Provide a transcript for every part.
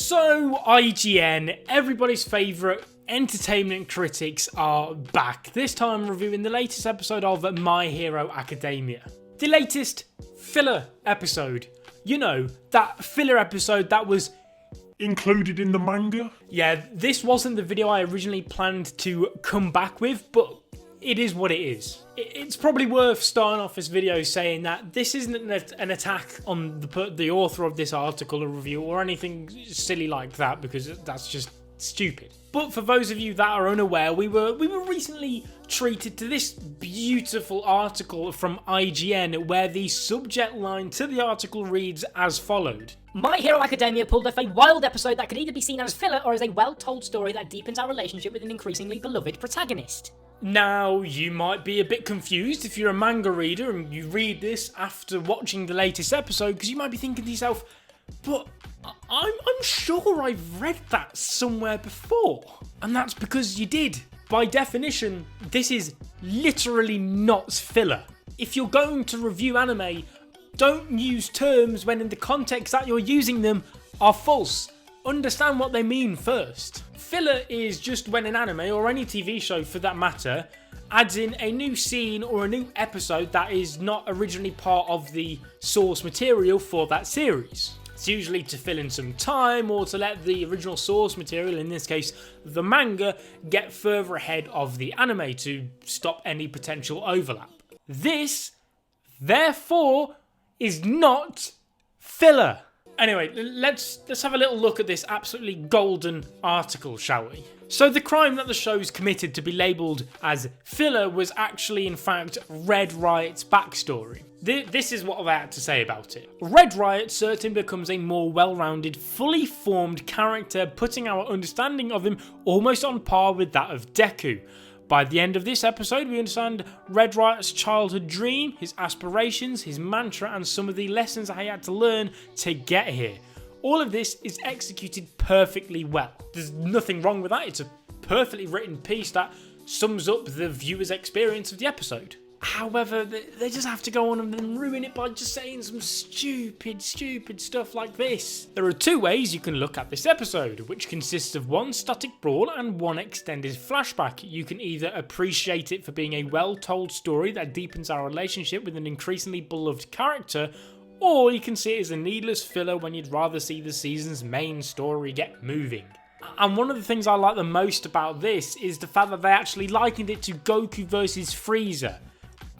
So, IGN, everybody's favourite entertainment critics, are back. This time reviewing the latest episode of My Hero Academia. The latest filler episode. You know, that filler episode that was included in the manga? Yeah, this wasn't the video I originally planned to come back with, but it is what it is. It's probably worth starting off this video saying that this isn't an attack on the author of this article or review or anything silly like that, because that's just stupid. But for those of you that are unaware, we were recently treated to this beautiful article from IGN where the subject line to the article reads as followed. My Hero Academia pulled off a wild episode that could either be seen as filler or as a well-told story that deepens our relationship with an increasingly beloved protagonist. Now, you might be a bit confused if you're a manga reader and you read this after watching the latest episode, because you might be thinking to yourself, but I'm sure I've read that somewhere before. And that's because you did. By definition, this is literally not filler. If you're going to review anime, don't use terms when in the context that you're using them are false. Understand what they mean first. Filler is just when an anime, or any TV show for that matter, adds in a new scene or a new episode that is not originally part of the source material for that series. It's usually to fill in some time or to let the original source material, in this case the manga, get further ahead of the anime to stop any potential overlap. This, therefore, is not filler. Anyway, let's have a little look at this absolutely golden article, shall we? So the crime that the show's committed to be labelled as filler was actually, in fact, Red Riot's backstory. This is what I had to say about it. Red Riot certainly becomes a more well-rounded, fully formed character, putting our understanding of him almost on par with that of Deku. By the end of this episode, we understand Red Riot's childhood dream, his aspirations, his mantra, and some of the lessons he had to learn to get here. All of this is executed perfectly well. There's nothing wrong with that. It's a perfectly written piece that sums up the viewer's experience of the episode. However, they just have to go on and then ruin it by just saying some stupid stuff like this. There are two ways you can look at this episode, which consists of one static brawl and one extended flashback. You can either appreciate it for being a well-told story that deepens our relationship with an increasingly beloved character, or you can see it as a needless filler when you'd rather see the season's main story get moving. And one of the things I like the most about this is the fact that they actually likened it to Goku vs Frieza.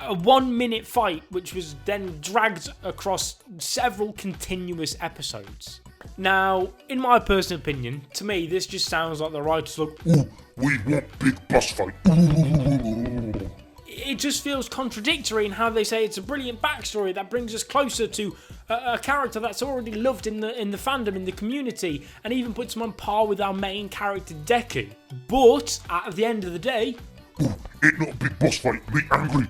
A 1 minute fight which was then dragged across several continuous episodes. Now, in my personal opinion, to me this just sounds like the writers like, ooh, we want big boss fight. It just feels contradictory in how they say it's a brilliant backstory that brings us closer to a character that's already loved in the fandom, in the community, and even puts him on par with our main character Deku. But at the end of the day, it's not a big boss fight, be angry.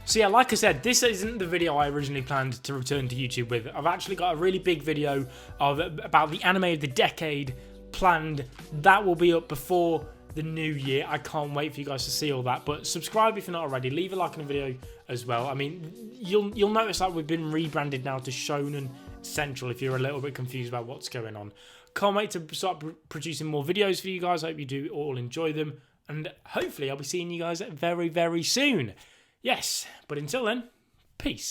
So yeah, like I said, this isn't the video I originally planned to return to YouTube with. I've actually got a really big video about the anime of the decade planned. That will be up before the new year. I can't wait for you guys to see all that. But subscribe if you're not already. Leave a like on the video as well. I mean, you'll notice that we've been rebranded now to Shonen Central if you're a little bit confused about what's going on. Can't wait to start producing more videos for you guys. I hope you do all enjoy them. And hopefully I'll be seeing you guys very, very soon. Yes, but until then, peace.